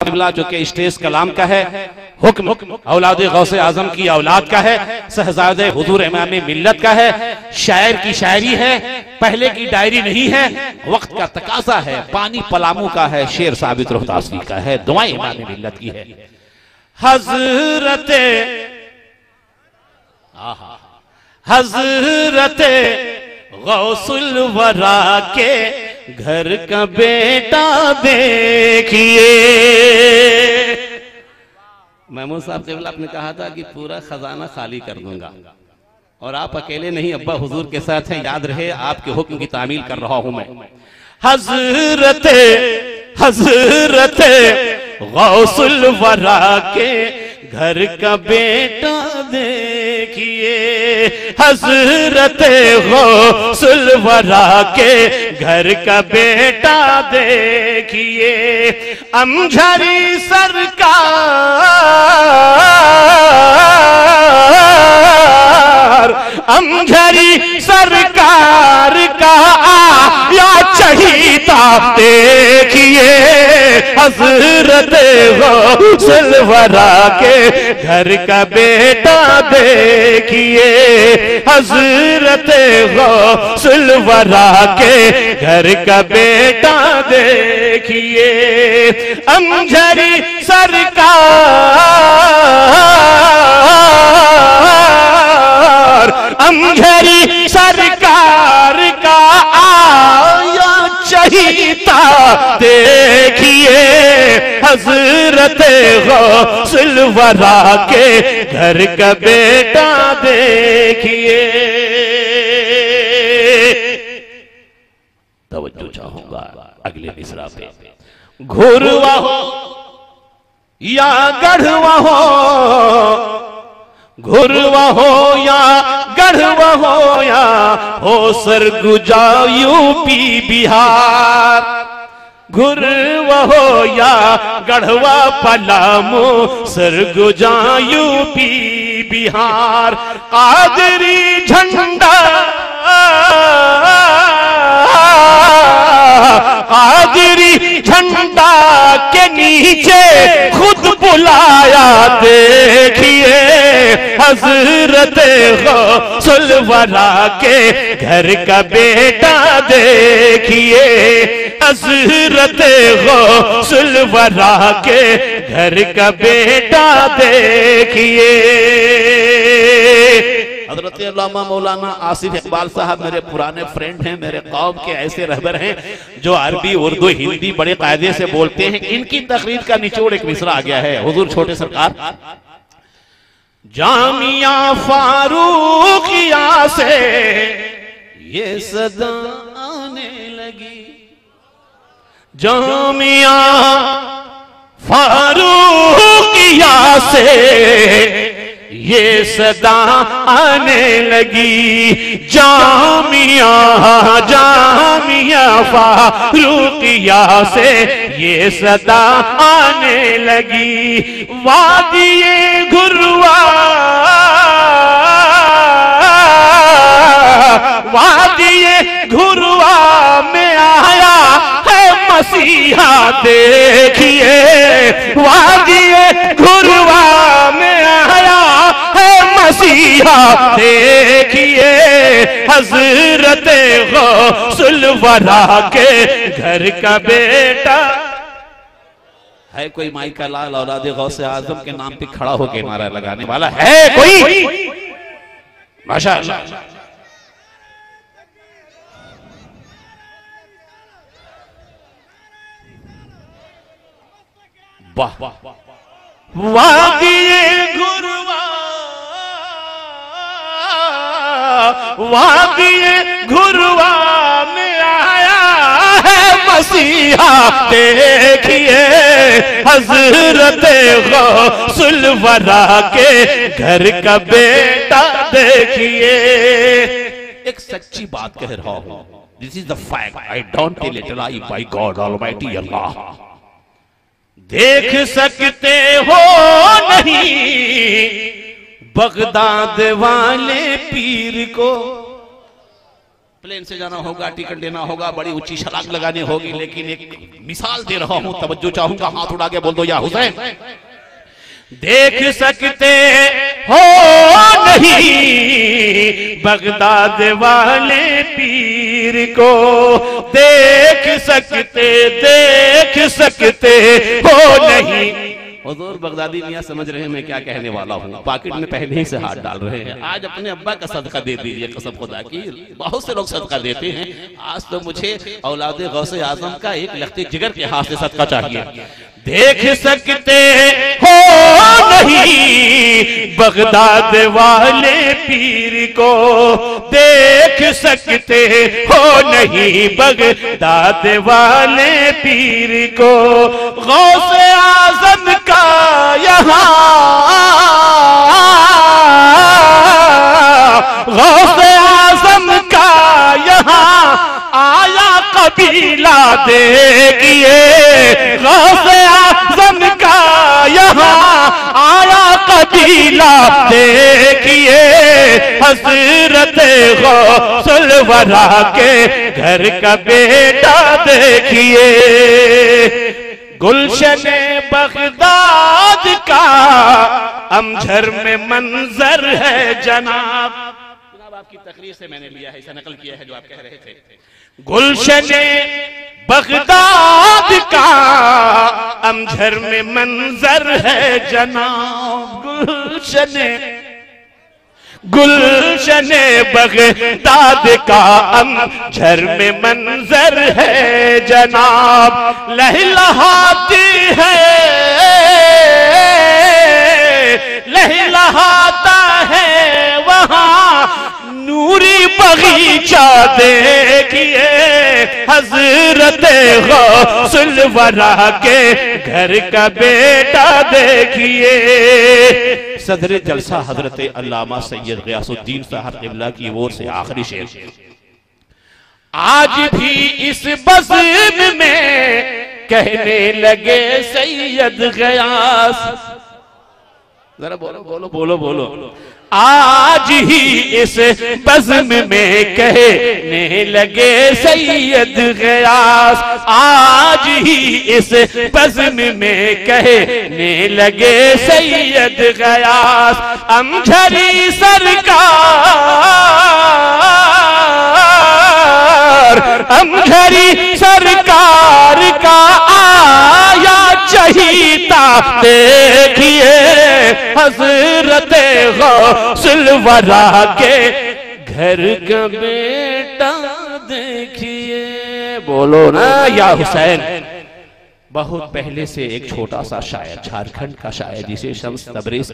जो कि स्टेज कलाम का है, हुक्म औलाद गौसे आजम की औलाद का है, शहजादे हुजूर इमाम मिल्लत का है, शायर की शायरी है, पहले की डायरी नहीं है, वक्त का तकाजा है, पानी पलामू का है, शेर साबित रोहतासी का है, दुआएं इमाम मिल्लत की है। हजरते हजरते गौसुल वरा के घर का बेटा देखिए। महमूद साहब केवल आपने कहा था कि पूरा खजाना खाली कर दूंगा, और आप अकेले नहीं, अब्बा हुजूर के साथ हैं, याद रहे आपके हुक्म की तामील कर रहा हूं मैं। हजरते हजरते गौसुल वरा के घर का बेटा देखिए, हजरते गौसुल वरा के घर का बेटा देखिए। अमझरी सरकार अमझरी सरकार का आया चहीता देखिए, हजरत गौसुल वरा के घर का बेटा देखिए, हजरत गौसुल वरा के घर का बेटा देखिए। अमझरी सरकार अमझरी सरकार का आया चहीता देखिए, हजरत गौसुल वरा के घर का बेटा देखिए। तवज्जो चाहूंगा अगले मिसरा पे। घुरवा हो या गढ़वा हो, घुरवा हो या गढ़वा हो या हो सरगुजा यूपी बिहार, घुरवा हो या गढ़वा पलामू सरगुजा यूपी बिहार। कादरी झंडा कादरी झंडा के नीचे खुद बुलाया देखिए, हजरत गौसुल वरा के घर का बेटा देखिए, हजरत गौसुल वरा के घर का बेटा देखिए। हजरत अल्लामा मौलाना आसिफ इकबाल साहब मेरे पुराने फ्रेंड हैं, मेरे कौम के ऐसे रहबर हैं जो अरबी उर्दू हिंदी बड़े कायदे से बोलते हैं। इनकी तकरीर का निचोड़ एक मिसरा आ गया है। हुजूर छोटे सरकार जामिया फारूकिया से ये सदा आने लगी, जामिया फारूकिया से ये सदा आने लगी, जामिया जामिया फारूकिया से ये सदा आने लगी। वादिये घुरवा वादिये घुरवा में आया है मसीहा देखिए, वादिये घुरवा में आया है मसीहा देखिए, हजरत गौसुल वरा के घर का बेटा। है कोई माई का लाल औलाद गौसे आजम के नाम पे खड़ा होकर नारा लगाने वाला है कोई? माशाअल्लाह। वाह वादिये घुरवा वादिये घुरवा में आया है मसीहा देखिए, हजरत गौसुल वरा के घर का बेटा देखिए। एक सच्ची बात कह रहा हूं, this is the fact, I don't tell it lie by god almighty Allah. देख सकते हो नहीं बगदाद वाले पीर को, प्लेन से जाना होगा, टिकट लेना होगा, बड़ी ऊंची छलांग लगानी होगी, लेकिन एक मिसाल दे रहा हूं, तवज्जो चाहूंगा, हाथ उठा के बोल दो या हुसैन। देख सकते हो नहीं बगदाद वाले पीर को, देख सकते हो नहीं। हुजूर बगदादी मियां समझ रहे हैं मैं क्या कहने वाला हूँ, पॉकेट में पहले ही से हाथ डाल रहे हैं। आज अपने अब्बा का सदका दे दीजिए, कसम खुदा की, बहुत से लोग सदका देते हैं, आज तो मुझे औलादे गौसे आजम का एक लख्ते जिगर के हाथ से सदका चाहिए। देख सकते हो नहीं बगदाद वाले पीर को, देख सकते हो नहीं बगदाद वाले पीर को, गौसे आजम का यहाँ, गौसे आजम का यहाँ आया कबीला देखिए, गौसे आजम का यहाँ आया कबीला देखिए, हज़रत गौसुल वरा के घर का बेटा देखिए। गुलशन बगदाद का अमझर में मंजर है जनाब, आपकी तकरीर से मैंने लिया है, इसे नकल किया है जो आप कह रहे थे। गुलशन बगदाद का अमझर में मंजर है जनाब, गुलशन बगदाद का अमझर में मंजर है जनाब, लहलहाती है, लहलहाता है वहाँ नूरी बगीचा देखिए, हज़रत गौसुल वरा के घर का बेटा देखिए। सदर जलसा हजरत अल्लामा सैयद ग़ियासुद्दीन साहब क़िबला की ओर से आखिरी शेर। आज भी इस बज़्म में कहने लगे सैयद ग़ियास, जरा बोलो बोलो बोलो बोलो, आज ही इस बज़्म में कहने लगे सैयद ग़ियास, आज ही इस बज़्म में कहने लगे सैयद ग़ियास, अमझरी सरकार, अमझरी सरकार का आया चहीता देखिए, हज़रत गौसुल वरा के घर का बेटा देखिए। बोलो ना या हुसैन। बहुत पहले से एक छोटा सा शायर, झारखंड का शायर जिसे शम्स तबरेज़